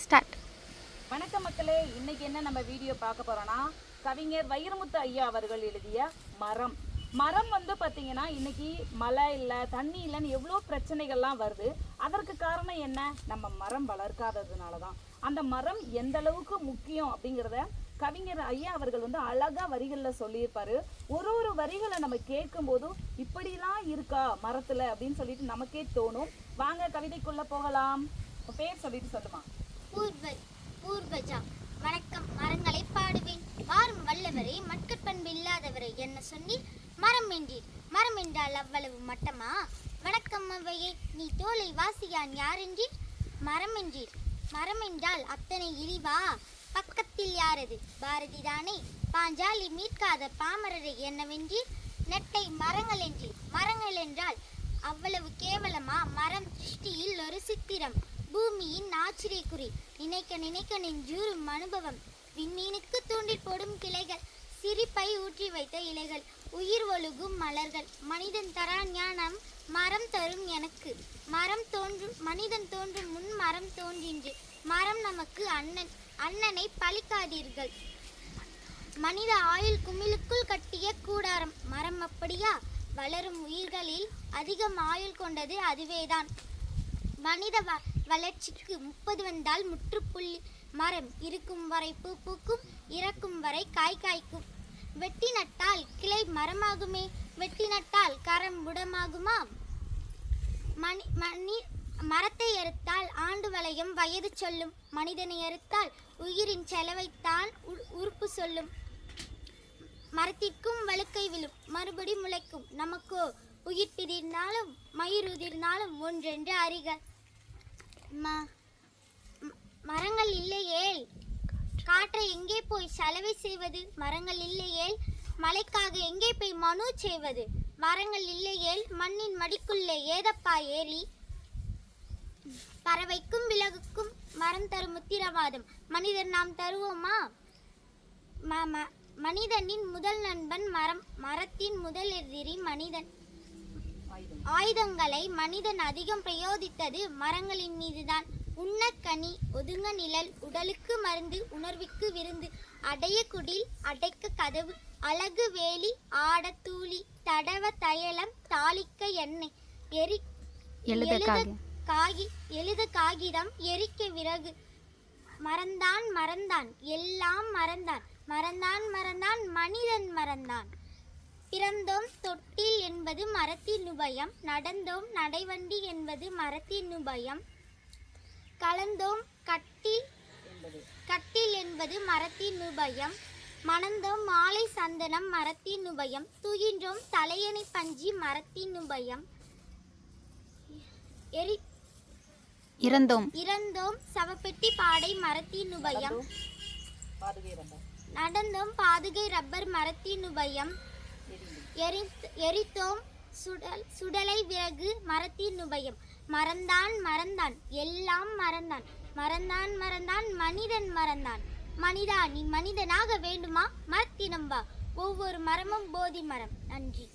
Start. வணக்கம் மக்களே, இன்னைக்கு என்ன நம்ம வீடியோ பார்க்க போறோம்னா, கவிஞர் வைரமுத்து ஐயா அவர்கள் எழுதிய மரம். மரம் பார்த்தீங்கன்னா இன்னைக்கு மழை இல்லை, தண்ணி இல்லைன்னு எவ்வளோ பிரச்சனைகள்லாம் வருது. அதற்கு காரணம் என்ன? நம்ம மரம் வளர்க்காததுனால தான். அந்த மரம் எந்த அளவுக்கு முக்கியம் அப்படிங்கிறத கவிஞர் ஐயா அவர்கள் அழகா வரிகளில் சொல்லியிருப்பாரு. ஒரு வரிகளை நம்ம கேட்கும் போதும் இப்படிலாம் இருக்கா மரத்துல அப்படின்னு சொல்லிட்டு நமக்கே தோணும். வாங்க கவிதைக்குள்ள போகலாம். பேர் சொல்லிட்டு சொல்லுமா. பூர்வஜா. வணக்கம். மரங்களை பாடுவேன். வாரும் வல்லவரே, மக்கட்பண்பு இல்லாதவரை என்ன சொன்னீர்? மரம் என்றீர். மரம் என்றால் அவ்வளவு மட்டமா? வணக்கம் அவையே, நீ தோலை வாசியான் யார் என்றீர்? மரம் என்றீர். மரம் என்றால் அத்தனை இழிவா? பக்கத்தில் யாரது? பாரதி தானே. பாஞ்சாலி மீட்காத பாமரரை என்னவென்றீர்? நெட்டை மரங்கள் என்றீர். மரங்கள் என்றால் அவ்வளவு கேவலமா? மரம் திருஷ்டியில் ஒரு சித்திரம், பூமியின் ஆச்சரியக்குறி. நினைக்க நினைக்க நெஞ்சூரும் அனுபவம். விண்மீனுக்கு தூண்டில் போடும் கிளைகள், சிரிப்பை ஊற்றி வைத்த இலைகள், உயிர் ஒழுகும் மலர்கள். மனிதன் தரா ஞானம் மரம் தரும் எனக்கு. மனிதன் தோன்றும் முன் மரம் தோன்றின்று. மரம் நமக்கு அண்ணன். அண்ணனை பழிக்காதீர்கள். மனித ஆயுள் குமிழுக்குள் கட்டிய கூடாரம். மரம் அப்படியா? வளரும் உயிர்களில் அதிகம் ஆயுள் கொண்டது அதுவேதான். மனித வளர்ச்சிக்கு 30 வந்தால் முற்றுப்புள்ளி. மரம் இருக்கும் வரை பூ பூக்கும், இறக்கும் வரை காய் காய்க்கும். வெட்டி நட்டால் கிளை மரமாகுமே, வெட்டி நட்டால் கரம் புடமாகுமா? மரத்தை அறுத்தால் ஆண்டு வளையம் வயது சொல்லும். மனிதனை அறுத்தால் உயிரின் செலவைத்தான் உறுப்பு சொல்லும். மரத்திற்கும் வழுக்கை விழும், மறுபடி முளைக்கும். நமக்கோ உயிர் பிரிந்தாலும் மயிர் உதிர்ந்தாலும் ஒன்றென்று அறிக. மரங்கள் இல்லையேல் காற்றை எங்கே போய் செலவை செய்வது? மரங்கள் இல்லையேல் மழைக்காக எங்கே போய் மனு செய்வது? மரங்கள் இல்லையேல் மண்ணின் மடிக்குள்ளே ஏதப்பா ஏறி? பறவைக்கும் விலகுக்கும் மரம் தரும் உத்திரவாதம் மனிதன் நாம் தருவோமா? மனிதனின் முதல் நண்பன் மரம், மரத்தின் முதல் எதிரி மனிதன். ஆயுதங்களை மனிதன் அதிகம் பிரயோகித்தது மரங்களின் மீதுதான். உண்ண கனி, ஒதுங்க நிழல், உடலுக்கு மருந்து, உணர்வுக்கு விருந்து, அடைய குடில், அடைக்க கதவு, அழகு வேலி, ஆட தூளி, தடவ தையலம், தாளிக்க எண்ணெய், எழுத காகிதம், எரிக்க விறகு. மறந்தான் மறந்தான் எல்லாம் மறந்தான். மறந்தான் மனிதன் மறந்தான். பிறந்தோம் தொட்டில் என்பது மரத்தின் உபயம். நடந்தோம் நடைவண்டி என்பது மரத்தின் உபயம். கலந்தோம் கட்டில் என்பது மரத்தின் உபயம். மணந்தோம் மாலை சந்தனம் மரத்தின் உபயம். துயின்றோம் தலையணை பஞ்சி மரத்தின் உபயம். இறந்தோம் சவப்பெட்டி பாடை மரத்தின் உபயம். நடந்தோம் பாதுகை ரப்பர் மரத்தின் உபயம். எரித்தோம் சுடலை விறகு மரத்தின் உபயம். மறந்தான் எல்லாம் மறந்தான் மனிதன் மறந்தான். மனிதா, நீ மனிதனாக வேண்டுமா? மரத்தினம் வா. ஒவ்வொரு மரமும் போதி மரம். நன்றி.